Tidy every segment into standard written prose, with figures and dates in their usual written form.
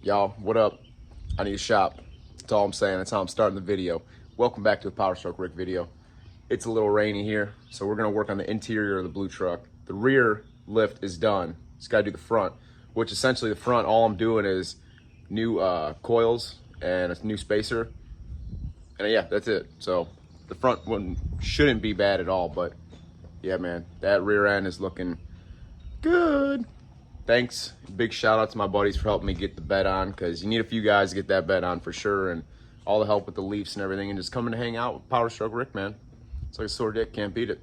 Y'all, what up? I need a shop. That's all I'm saying. That's how I'm starting the video. Welcome back to the Powerstroke video. It's a little rainy here, so we're gonna work on the interior of the blue truck. The rear lift is done. Just gotta do the front, which essentially the front, all I'm doing is new coils and a new spacer. And yeah, that's it. So the front one shouldn't be bad at all, but yeah, man, that rear end is looking good. Thanks. Big shout out to my buddies for helping me get the bed on, because you need a few guys to get that bed on for sure, and all the help with the leafs and everything, and just coming to hang out with Powerstroke man. It's like a sore dick, can't beat it.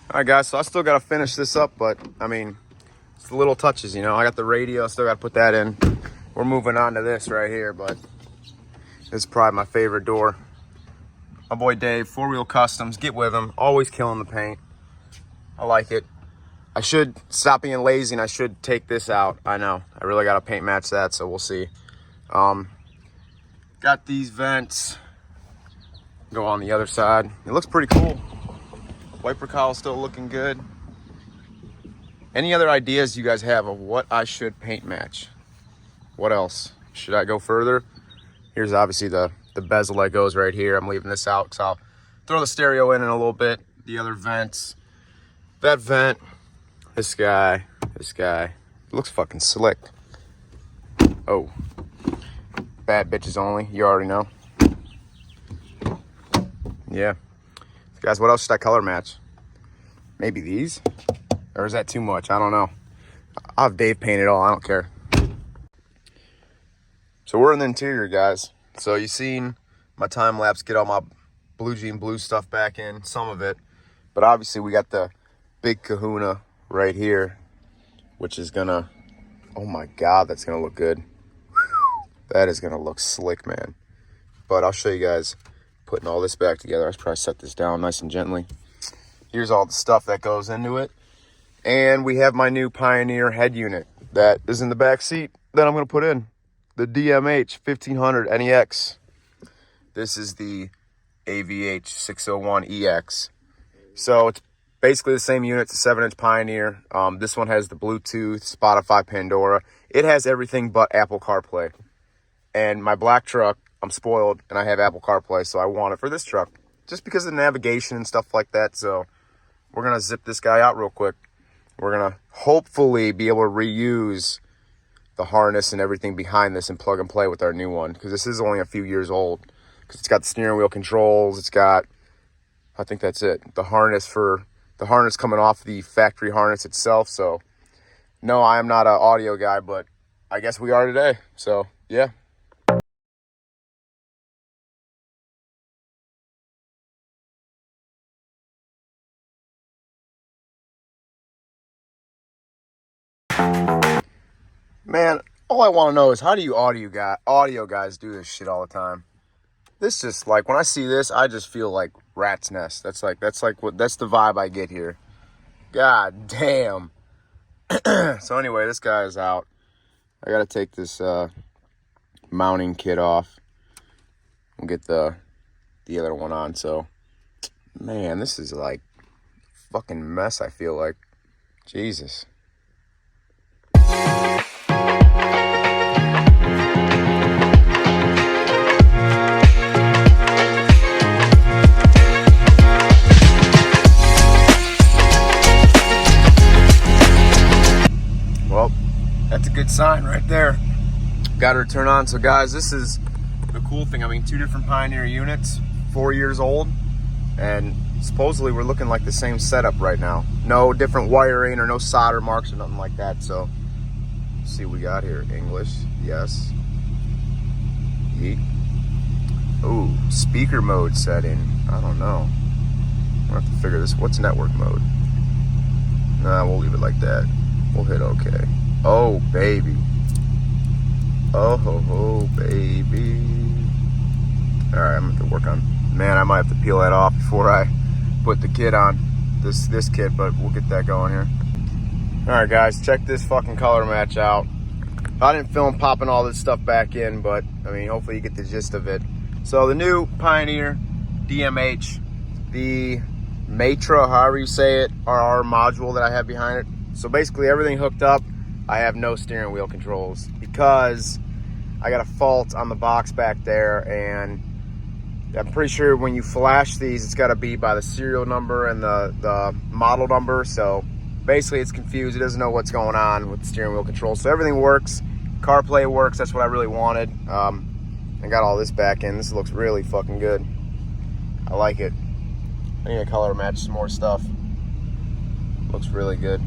All right, guys, so I still got to finish this up, but I mean, it's the little touches, you know. I got the radio, still got to put that in. We're moving on to this right here, but this is probably my favorite door. My boy Dave, Foryou Customs, get with him. Always killing the paint. I like it. I should stop being lazy and I should take this out. I know. I really got to paint match that, so we'll see. Got these vents. Go on the other side. It looks pretty cool. Wiper cowl still looking good. Any other ideas you guys have of what I should paint match? What else? Should I go further? Here's obviously the bezel that goes right here. I'm leaving this out because I'll throw the stereo in a little bit. The other vents. That vent. This guy. This guy. It looks fucking slick. Oh. Bad bitches only. You already know. Yeah. Guys, what else should I color match? Maybe these? Or is that too much? I don't know. I'll have Dave paint it all. I don't care. So we're in the interior, guys. So you seen my time lapse get all my blue jean blue stuff back in, some of it. But obviously we got the big kahuna right here, which is gonna, oh my God, that's gonna look good. That is gonna look slick, man. But I'll show you guys putting all this back together. I should probably set this down nice and gently. Here's all the stuff that goes into it. And we have my new Pioneer head unit that is in the back seat that I'm going to put in. The DMH 1500 NEX. This is the AVH 601 EX. So it's basically the same unit. It's a 7-inch Pioneer. This one has the Bluetooth, Spotify, Pandora. It has everything but Apple CarPlay. And my black truck, I'm spoiled, and I have Apple CarPlay, so I want it for this truck. Just because of the navigation and stuff like that. So we're going to zip this guy out real quick. We're going to hopefully be able to reuse the harness and everything behind this and plug and play with our new one. Because this is only a few years old. Because it's got the steering wheel controls. It's got, I think that's it, the harness coming off the factory harness itself. So no, I am not an audio guy, but I guess we are today. So yeah. Man, all I want to know is how do you audio guys do this shit all the time? This just, like, when I see this, I just feel like rat's nest. That's the vibe I get here. God damn. So anyway, this guy is out. I gotta take this mounting kit off. we'll get the other one on. So, man, this is like fucking mess, I feel like. Jesus. Well, that's a good sign right there. Got her to turn on. So guys, this is the cool thing. I mean, 2 different Pioneer units, 4 years old, and supposedly we're looking like the same setup right now. No different wiring or no solder marks or nothing like that. So let's see what we got here. English, yes. Yeet. Ooh, speaker mode setting. I don't know. We'll have to figure this. What's network mode? Nah, we'll leave it like that. We'll hit OK. Oh, baby. Oh, ho, ho, baby. All right, I'm going to have to work on... Man, I might have to peel that off before I put the kit on. This kit, but we'll get that going here. All right, guys, check this fucking color match out. I didn't film popping all this stuff back in, but, I mean, hopefully you get the gist of it. So the new Pioneer DMH, the Matra, however you say it, our module that I have behind it. So basically everything hooked up. I have no steering wheel controls because I got a fault on the box back there, and I'm pretty sure when you flash these, it's got to be by the serial number and the model number. So basically it's confused. It doesn't know what's going on with the steering wheel control. So everything works. CarPlay works. That's what I really wanted. I got all this back in. This looks really fucking good. I like it. I need to color match some more stuff. Looks really good.